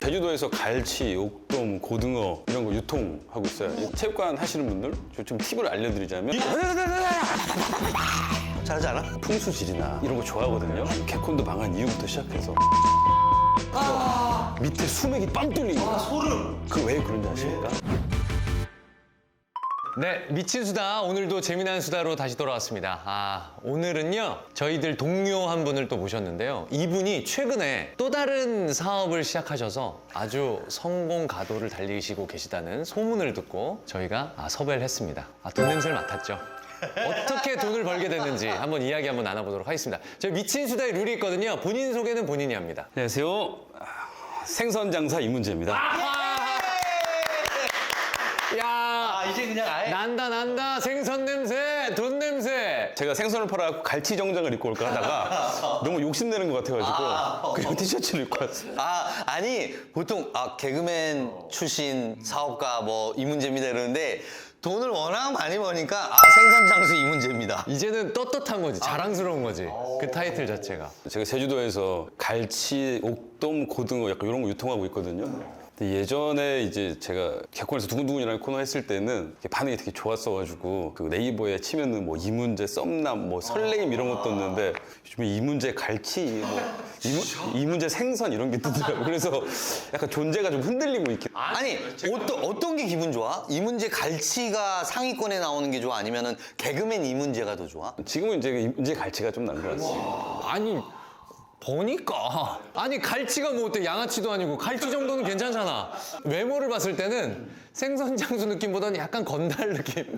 제주도에서 갈치, 옥돔, 고등어 이런 거 유통하고 있어요. 이 체육관 하시는 분들 좀 팁을 알려드리자면 잘하지 않아? 풍수질이나 이런 거 좋아하거든요. 개콘도 망한 이유부터 시작해서 밑에 수맥이 빵 뚫린 거야. 소름! 그 왜 그런지 아십니까? 네, 미친 수다 오늘도 재미난 수다로 다시 돌아왔습니다. 오늘은요 저희들 동료 한 분을 또 모셨는데요. 이분이 최근에 또 다른 사업을 시작하셔서 아주 성공 가도를 달리시고 계시다는 소문을 듣고 저희가 섭외를 했습니다. 돈 냄새를 맡았죠. 어떻게 돈을 벌게 됐는지 한번 이야기 한번 나눠보도록 하겠습니다. 저희 미친 수다의 룰이 있거든요. 본인 소개는 본인이 합니다. 안녕하세요. 생선 장사 이문재입니다. 야, 이제 그냥 아예 난다 생선 냄새, 돈 냄새. 제가 생선을 팔아갖고 갈치 정장을 입고 올까 하다가 너무 욕심내는 것 같아가지고 그냥 티셔츠를 입고 왔어요. 아니 보통 개그맨 출신 사업가 뭐 이문재입니다 이러는데 돈을 워낙 많이 버니까 생선장수 이문재입니다. 이제는 떳떳한 거지, 자랑스러운 거지. 그 타이틀 자체가. 제가 제주도에서 갈치, 옥돔, 고등어 약간 이런 거 유통하고 있거든요. 근데 예전에 이제 제가 개콘에서 두근두근이라는 코너 했을 때는 반응이 되게 좋았어가지고 그 네이버에 치면은 뭐 이문재 썸남, 뭐 설레임 이런 거 떴는데 요즘에 이문재 갈치, 뭐 이문재 생선 이런 게 뜨더라고요. 그래서 약간 존재가 좀 흔들리고 있긴. 아니 어떤 게 기분 좋아? 이문재 갈치가 상위권에 나오는 게 좋아? 아니면은 개그맨 이문재가 더 좋아? 지금은 이제 이문재 갈치가 좀 난 것 같아요. 아니, 보니까. 아니, 갈치가 뭐 어때? 양아치도 아니고. 갈치 정도는 괜찮잖아. 외모를 봤을 때는 생선장수 느낌보다는 약간 건달 느낌.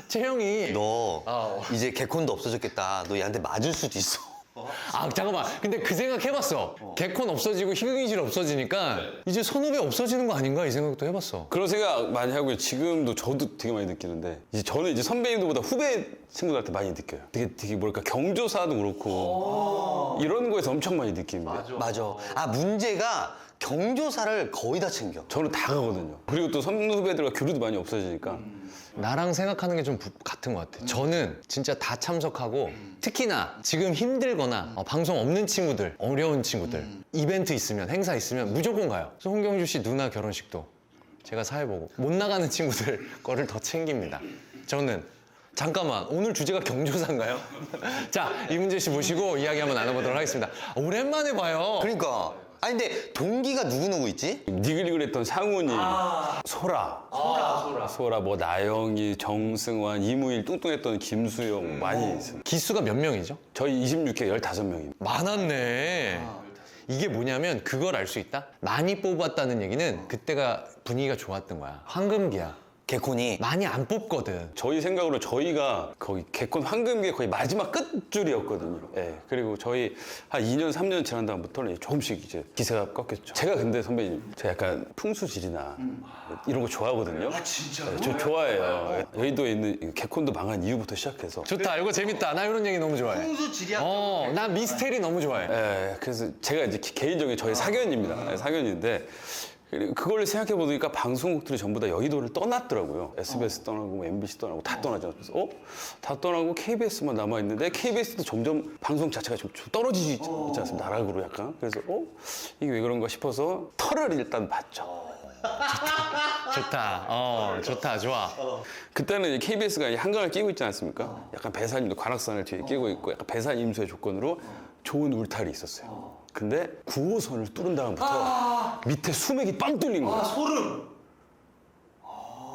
체형이. 너 이제 개콘도 없어졌겠다. 너 얘한테 맞을 수도 있어. 잠깐만. 근데 그 생각 해봤어. 개콘 없어지고 희극인실 없어지니까 이제 선후배 없어지는 거 아닌가? 이 생각도 해봤어. 그런 생각 많이 하고요. 지금도 저도 되게 많이 느끼는데 이제 저는 이제 선배님들보다 후배 친구들한테 많이 느껴요. 되게 뭐랄까 경조사도 그렇고 이런 거에서 엄청 많이 느낍니다. 맞아. 문제가 경조사를 거의 다 챙겨. 저는 다 가거든요. 그리고 또 선후배들과 교류도 많이 없어지니까 나랑 생각하는 게 좀 같은 것 같아. 저는 진짜 다 참석하고 특히나 지금 힘들거나 방송 없는 친구들, 어려운 친구들 이벤트 있으면, 행사 있으면 무조건 가요. 그래서 홍경주 씨 누나 결혼식도 제가 사회보고 못 나가는 친구들 거를 더 챙깁니다. 저는 잠깐만, 오늘 주제가 경조사인가요? 자, 이문재 씨 모시고 이야기 한번 나눠보도록 하겠습니다. 오랜만에 봐요. 그러니까. 근데 동기가 누구 있지? 니글니글했던 상훈이, 소라, 뭐 나영이, 정승환, 이무일, 뚱뚱했던 김수영 많이 있어요. 기수가 몇 명이죠? 저희 26회 15명입니다. 많았네. 이게 뭐냐면 그걸 알 수 있다? 많이 뽑았다는 얘기는 그때가 분위기가 좋았던 거야. 황금기야. 개콘이. 많이 안 뽑거든. 저희 생각으로 저희가 거기 개콘 황금기의 거의 마지막 끝줄이었거든요. 예. 그리고 저희 한 2년, 3년 지난 다음부터는 조금씩 이제 기세가 꺾였죠. 제가 근데 선배님, 제가 약간 풍수질이나 이런 거 좋아하거든요. 진짜로? 네, 저 좋아해요. 여의도에 있는 개콘도 망한 이유부터 시작해서. 좋다. 이거 재밌다. 나 이런 얘기 너무 좋아해. 풍수지리야. 난 미스테리 너무 좋아해. 예, 그래서 제가 이제 개인적인 저희 사견입니다. 사견인데 그걸 생각해 보니까 방송국들이 전부 다 여의도를 떠났더라고요. SBS 떠나고 뭐 MBC 떠나고 다 떠나잖아요. 그래서 다 떠나고 KBS만 남아 있는데 KBS도 점점 방송 자체가 좀 떨어지지 있지 않습니까? 나락으로 약간. 그래서 이게 왜 그런가 싶어서 털을 일단 봤죠. 좋다. 좋아. 그때는 KBS가 한강을 끼고 있지 않습니까? 약간 배산임도 관악산을 뒤에 끼고 있고 약간 배산 임수의 조건으로 좋은 울타리 있었어요. 근데 9호선을 뚫은 다음부터 밑에 수맥이 빵 뚫린 거야. 소름!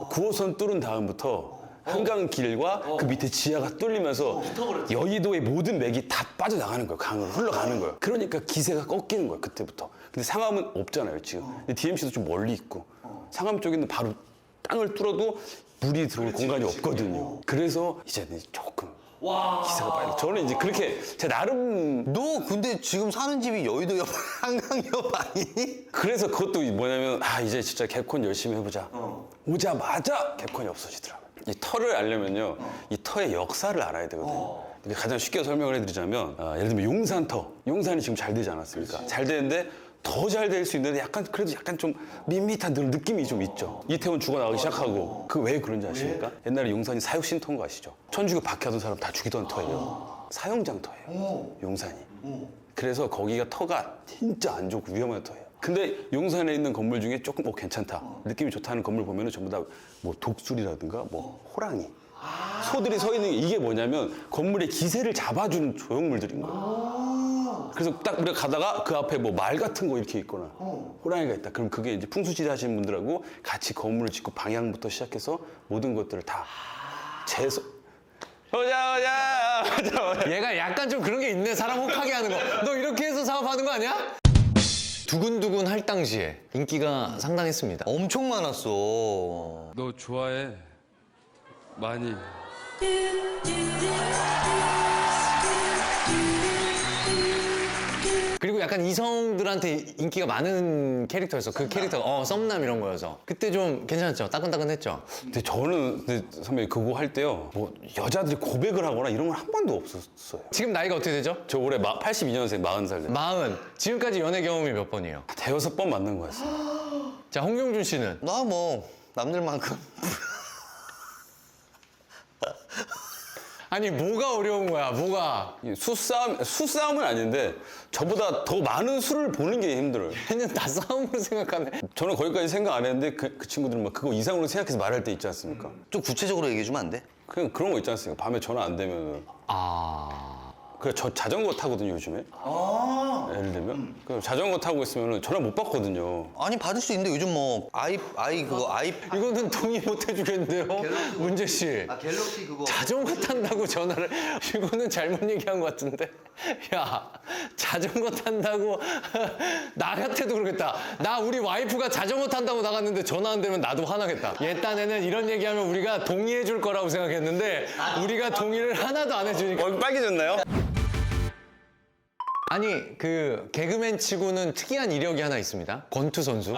9호선 뚫은 다음부터 한강길과 그 밑에 지하가 뚫리면서 여의도의 모든 맥이 다 빠져나가는 거예요. 강으로 흘러가는 거예요. 그러니까 기세가 꺾이는 거예요. 그때부터. 근데 상암은 없잖아요, 지금. 근데 DMC도 좀 멀리 있고 상암 쪽에는 바로 땅을 뚫어도 물이 들어올 공간이 없거든요. 그래서 이제는 조금 기세가 빨리. 저는 이제 그렇게 제 나름. 너 근데 지금 사는 집이 여의도 옆 한강 옆 아니니? 그래서 그것도 뭐냐면 이제 진짜 개콘 열심히 해보자. 오자마자 개콘이 없어지더라고요. 이 터를 알려면요, 이 터의 역사를 알아야 되거든요. 이게 가장 쉽게 설명을 해드리자면 예를 들면 용산터, 용산이 지금 잘 되지 않았습니까? 잘 되는데 더 잘 될 수 있는데 그래도 약간 좀 밋밋한 늘 느낌이 좀 있죠. 이태원 죽어나가기 시작하고. 그 왜 그런지 아십니까? 옛날에 용산이 사육신터인 거 아시죠? 천주교 박해하던 사람 다 죽이던 터예요. 사형장 터예요, 용산이. 그래서 거기가 터가 진짜 안 좋고 위험한 터예요. 근데 용산에 있는 건물 중에 조금 괜찮다, 느낌이 좋다는 건물 보면은 전부 다 뭐 독수리라든가 뭐 호랑이, 소들이 서 있는 게 이게 뭐냐면 건물의 기세를 잡아주는 조형물들인 거예요. 그래서 딱 우리가 가다가 그 앞에 뭐 말 같은 거 이렇게 있거나 호랑이가 있다. 그럼 그게 이제 풍수지리 하시는 분들하고 같이 건물을 짓고 방향부터 시작해서 모든 것들을 다 재서 보자. 얘가 약간 좀 그런 게 있네. 사람 혹하게 하는 거. 너 이렇게 해서 사업하는 거 아니야? 두근두근 할 당시에 인기가 상당했습니다. 엄청 많았어. 너 좋아해 많이. 그리고 약간 이성들한테 인기가 많은 캐릭터였어. 그 캐릭터가 썸남 이런 거여서 그때 좀 괜찮았죠. 따끈따끈했죠. 근데 저는 근데 선배님 그거 할 때요, 뭐 여자들이 고백을 하거나 이런 건 한 번도 없었어요. 지금 나이가 어떻게 되죠? 저 올해 82년생 40살 돼. 40. 지금까지 연애 경험이 몇 번이에요? 대여섯 번 만난 거였어요. 자, 홍경준 씨는 나 뭐 남들만큼. 아니 뭐가 어려운 거야? 뭐가? 이 수싸움은 아닌데 저보다 더 많은 수를 보는 게 힘들어요. 얘는 다 싸움으로 생각하네. 저는 거기까지 생각 안 했는데 그 친구들은 막 그거 이상으로 생각해서 말할 때 있지 않습니까? 좀 구체적으로 얘기해 주면 안 돼? 그냥 그런 거 있지 않습니까? 밤에 전화 안 되면. 그래, 저 자전거 타거든요 요즘에. 예를 들면 그 자전거 타고 있으면 전화 못 받거든요. 아니 받을 수 있는데 요즘 뭐 아이 이거는 동의 못 해주겠는데요, 문재 씨. 갤럭시 그거 자전거 탄다고 전화를 이거는 잘못 얘기한 것 같은데. 야, 자전거 탄다고 나 같아도 그러겠다. 나 우리 와이프가 자전거 탄다고 나갔는데 전화 안 되면 나도 화나겠다. 얘 딴에는 이런 얘기하면 우리가 동의해 줄 거라고 생각했는데 우리가 동의를 하나도 안 해주니까. 얼굴 빨개졌나요? 아니, 그 개그맨 치고는 특이한 이력이 하나 있습니다. 권투 선수.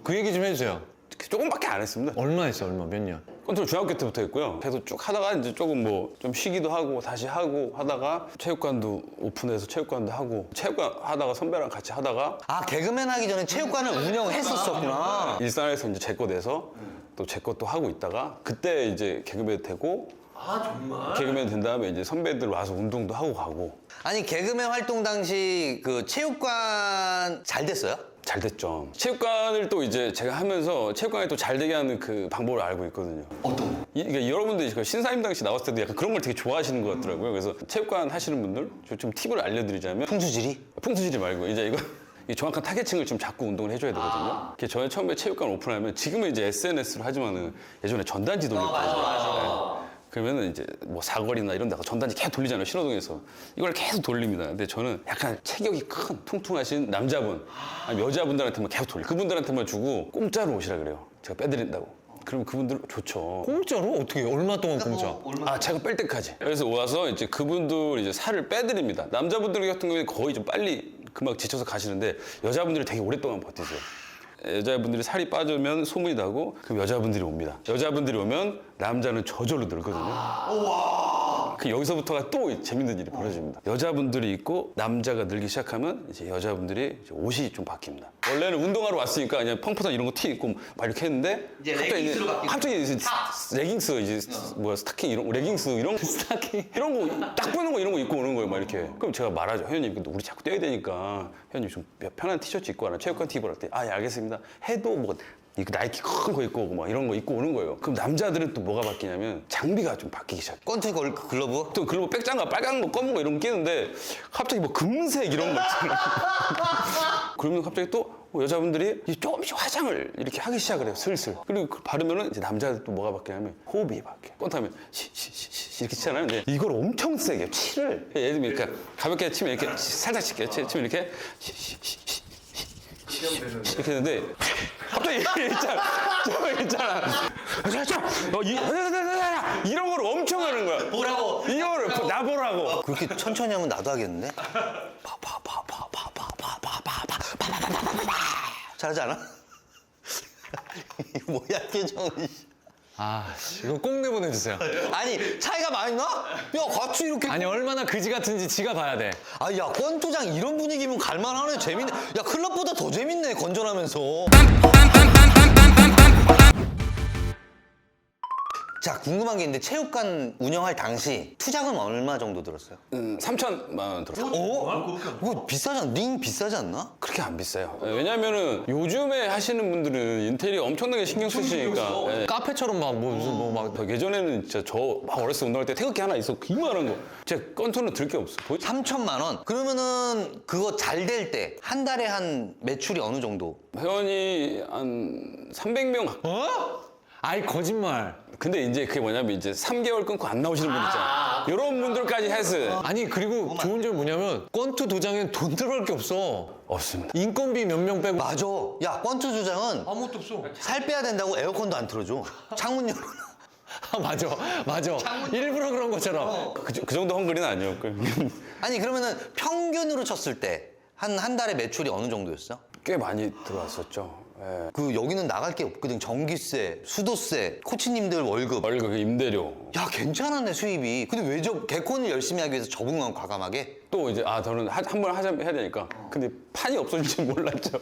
그 얘기 좀 해주세요. 조금밖에 안 했습니다. 얼마 했어? 얼마? 몇 년? 컨트롤 중학교 때부터 했고요. 계속 쭉 하다가 이제 조금 뭐 좀 쉬기도 하고 다시 하고 하다가 체육관도 오픈해서 체육관도 하고, 체육관 하다가 선배랑 같이 하다가 아 개그맨 하기 전에 체육관을 운영했었었구나. 일산에서 이제 제 거 내서 또 제 것도 하고 있다가 그때 이제 개그맨 되고. 개그맨 된 다음에 이제 선배들 와서 운동도 하고 가고. 아니 개그맨 활동 당시 그 체육관 잘 됐어요? 잘 됐죠. 체육관을 또 이제 제가 하면서 체육관에 또 잘 되게 하는 그 방법을 알고 있거든요. 어떤 거? 그러니까 여러분들이 그 신사임 당시 나왔을 때도 약간 그런 걸 되게 좋아하시는 것 같더라고요. 그래서 체육관 하시는 분들 좀 팁을 알려드리자면, 풍수지리? 풍수지리 말고 이제 이거 이 정확한 타겟층을 좀 잡고 운동을 해줘야 되거든요. 저는 처음에 체육관 오픈하면, 지금은 이제 SNS를 하지만은 예전에 전단지 돌렸거든요. 그러면은 이제 뭐 사거리나 이런 데가 전단지 계속 돌리잖아요, 신호등에서. 이걸 계속 돌립니다. 근데 저는 약간 체격이 큰 퉁퉁하신 남자분, 아니면 여자분들한테만 계속 돌려. 그분들한테만 주고 공짜로 오시라 그래요. 제가 빼드린다고. 그러면 그분들 좋죠. 공짜로? 어떻게? 얼마 동안 공짜? 아, 제가 뺄 때까지. 그래서 와서 이제 그분들 이제 살을 빼드립니다. 남자분들 같은 경우에 거의 좀 빨리 금방 지쳐서 가시는데, 여자분들이 되게 오랫동안 버티세요. 여자분들이 살이 빠지면 소문이 나고, 그럼 여자분들이 옵니다. 여자분들이 오면 남자는 저절로 늘거든요. 그 여기서부터가 또 재밌는 일이 벌어집니다. 여자분들이 있고 남자가 늘기 시작하면 이제 여자분들이 이제 옷이 좀 바뀝니다. 원래는 운동하러 왔으니까 그냥 펑퍼던 이런 거 티 입고 막 이렇게 했는데, 갑자기 이제 레깅스, 이제 뭐야 스타킹 이런 레깅스 이런 스타킹. 이런 거 딱 보는 거 이런 거 입고 오는 거예요, 막 이렇게. 그럼 제가 말하죠. 회원님, 근데 우리 자꾸 뛰어야 되니까 회원님 좀 편한 티셔츠 입고 와라. 체육관 티 입으라. 아, 예, 알겠습니다. 해도 뭐 이 나이키 큰 거 입고 오고 막 이런 거 입고 오는 거예요. 그럼 남자들은 또 뭐가 바뀌냐면 장비가 좀 바뀌기 시작해. 권투 글러브? 또 글러브 백장갑 빨간 거 검은 거 이런 거 끼는데 갑자기 뭐 금색 이런 거 있잖아요. 그러면 갑자기 또 여자분들이 이제 조금씩 화장을 이렇게 하기 시작을 해요, 슬슬. 그리고 그 바르면은 이제 남자들 또 뭐가 바뀌냐면 호흡이 바뀌어요. 꼰타면 시시시 이렇게 치잖아요. 근데 이걸 엄청 세게 치를, 예를 들면 그러니까 가볍게 치면 이렇게 살짝 칠게요. 치면 이렇게 시시시 이렇게 했는데 갑자기 있잖아. 이런 걸 엄청 하는 거야. 보라고. 이거를 나 보라고. 그렇게 천천히 하면 나도 하겠는데? 잘하지 않아? 이거 뭐야 표정이. 아, 이거 꼭 내보내주세요. 아니 차이가 많이 나? 야 같이 이렇게. 아니, 얼마나 그지 같은지 지가 봐야 돼. 아 야 권투장 이런 분위기면 갈만하네. 재밌네. 야 클럽보다 더 재밌네 건전하면서. 자, 궁금한 게 있는데 체육관 운영할 당시 투자금 얼마 정도 들었어요? 3천만 원 들었어요. 그거 비싸지 링 비싸지 않나? 그렇게 안 비싸요. 왜냐면은 요즘에 하시는 분들은 인테리어 엄청나게 신경 쓰시니까. 예. 카페처럼 막 뭐 무슨 뭐막 예전에는 진짜 저 막 어렸을 때 운동할 때 태극기 하나 있어. 이만한 거. 진짜 건투는 들 게 없어. 3천만 원? 그러면은 그거 잘 될 때 한 달에 한 매출이 어느 정도? 회원이 한 300명. 아이 거짓말. 근데 이제 그게 뭐냐면 이제 3개월 끊고 안 나오시는 분 있잖아. 이런 분들까지 해서 아니 그리고 좋은 점이 뭐냐면 건투 도장엔 돈 들어갈 게 없어. 없습니다. 인건비 몇 명 빼고 맞아. 야, 권투 주장은 아무것도 없어. 살 빼야 된다고 에어컨도 안 틀어줘. 창문 열어. 아, 맞아. 일부러 그런 것처럼. 그 정도 헝그리는 아니었고요. 아니, 그러면은 평균으로 쳤을 때 한 달에 매출이 어느 정도였어? 꽤 많이 들어왔었죠. 예. 그 여기는 나갈 게 없거든. 전기세, 수도세, 코치님들 월급. 월급, 임대료. 야, 괜찮았네, 수입이. 근데 왜 저 개콘을 열심히 하기 위해서 적응만 과감하게? 또 이제 저는 한 번 해야 되니까. 근데 판이 없어진 줄 몰랐죠.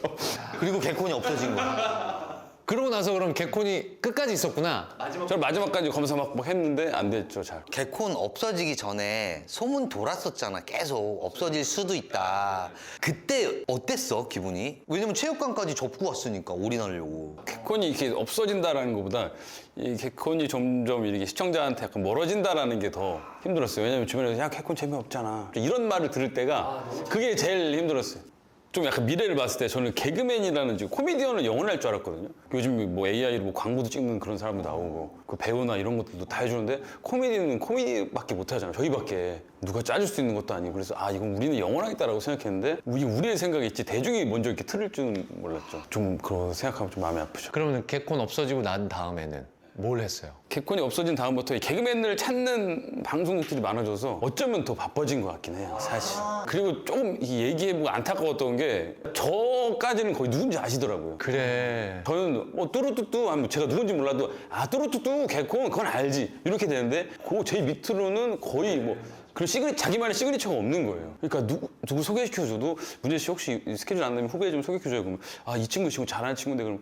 그리고 개콘이 없어진 거야. 그러고 나서 그럼 개콘이 끝까지 있었구나. 저는 마지막까지 검사 막 했는데 안 됐죠, 잘. 개콘 없어지기 전에 소문 돌았었잖아. 계속 없어질 수도 있다. 그때 어땠어, 기분이? 왜냐면 체육관까지 접고 왔으니까 올인하려고. 개콘이 이렇게 없어진다라는 것보다 이 개콘이 점점 이렇게 시청자한테 약간 멀어진다라는 게 더 힘들었어요. 왜냐면 주변에서 야, 개콘 재미없잖아. 이런 말을 들을 때가 그게 제일 힘들었어요. 좀 약간 미래를 봤을 때 저는 개그맨이라는 지금 코미디언은 영원할 줄 알았거든요. 요즘 뭐 AI로 뭐 광고도 찍는 그런 사람도 나오고 그 배우나 이런 것들도 다 해주는데 코미디는 코미디밖에 못 하잖아요. 저희밖에 누가 짜줄 수 있는 것도 아니고 그래서 이건 우리는 영원하겠다라고 생각했는데 우리의 생각이 있지 대중이 먼저 이렇게 틀을 줄은 몰랐죠. 좀 그런 생각하면 좀 마음이 아프죠. 그러면 개콘 없어지고 난 다음에는 뭘 했어요? 개콘이 없어진 다음부터 이 개그맨을 찾는 방송국들이 많아져서 어쩌면 더 바빠진 것 같긴 해요, 사실. 그리고 조금 얘기해보고 안타까웠던 게 저까지는 거의 누군지 아시더라고요. 그래. 저는 뭐 뚜루뚜뚜 하면 제가 누군지 몰라도 뚜루뚜뚜 개콘 그건 알지 이렇게 되는데 그 제 밑으로는 거의 뭐 그런 자기만의 시그니처가 없는 거예요. 그러니까 누구 소개시켜줘도 문재 씨 혹시 스케줄 안 되면 후배 좀 소개시켜줘요. 그러면 이 친구 지금 잘하는 친구인데 그럼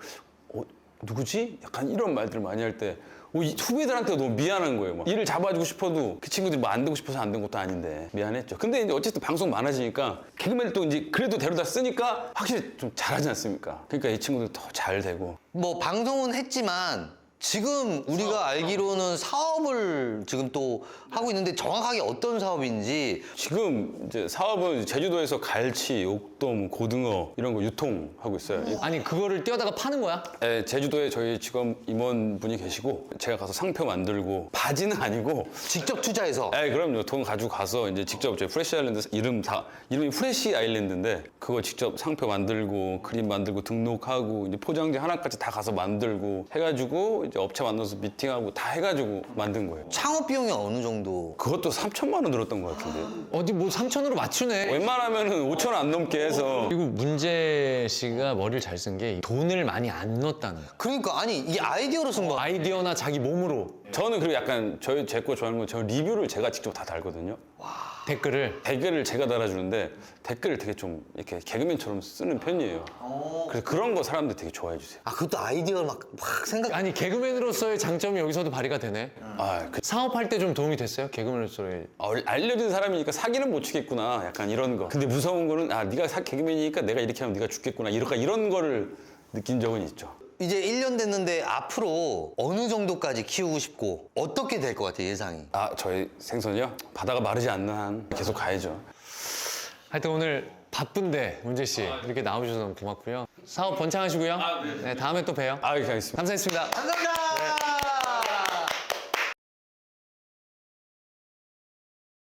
누구지? 약간 이런 말들을 많이 할 때 이 후배들한테 너무 미안한 거예요. 막. 일을 잡아주고 싶어도 그 친구들이 뭐 안 되고 싶어서 안 된 것도 아닌데 미안했죠. 근데 이제 어쨌든 방송 많아지니까 개그맨을 또 이제 그래도 데려다 쓰니까 확실히 좀 잘하지 않습니까? 그러니까 이 친구들 더 잘 되고. 뭐 방송은 했지만 지금 우리가 알기로는 사업을 지금 또 하고 있는데 정확하게 어떤 사업인지 지금 이제 사업은 제주도에서 갈치, 옥돔, 고등어 이런 거 유통하고 있어요. 아니 그거를 띄어다가 파는 거야? 네, 제주도에 저희 직원 임원분이 계시고 제가 가서 상표 만들고 바지는 아니고 직접 투자해서 그럼요. 돈 가지고 가서 이제 직접 저희 프레시 아일랜드 이름이 프레시 아일랜드인데 그거 직접 상표 만들고 그림 만들고 등록하고 이제 포장지 하나까지 다 가서 만들고 해가지고 이제 업체 만나서 미팅하고 다 해가지고 만든 거예요. 창업 비용이 어느 정도? 그것도 3천만 원 들었던 것 같은데. 어디 뭐 3천으로 맞추네. 웬만하면은 5천 원 안 넘게 해서. 그리고 문재 씨가 머리를 잘 쓴 게 돈을 많이 안 넣었다는 거. 그러니까 아니 이게 아이디어로 쓴 거. 아이디어나 자기 몸으로 저는 그리고 약간 제 거 좋아하는 건 저 리뷰를 제가 직접 다 달거든요. 댓글을 제가 달아주는데 댓글을 되게 좀 이렇게 개그맨처럼 쓰는 편이에요. 그래서 그런 거 사람들이 되게 좋아해 주세요. 그것도 아이디어를 막 생각. 아니 개그맨으로서의 장점이 여기서도 발휘가 되네. 사업할 때 좀 도움이 됐어요? 개그맨으로서의. 알려진 사람이니까 사기는 못 치겠구나. 약간 이런 거. 근데 무서운 거는 네가 개그맨이니까 내가 이렇게 하면 네가 죽겠구나. 이런 거를 느낀 적은 있죠. 이제 1년 됐는데 앞으로 어느 정도까지 키우고 싶고 어떻게 될 것 같아 예상이? 저희 생선이요? 바다가 마르지 않는 한 계속 가야죠. 하여튼 오늘 바쁜데 문재 씨 이렇게 나와주셔서 너무 고맙고요. 사업 번창하시고요. 네, 다음에 또 봬요. 알겠습니다. 감사했습니다. 감사합니다.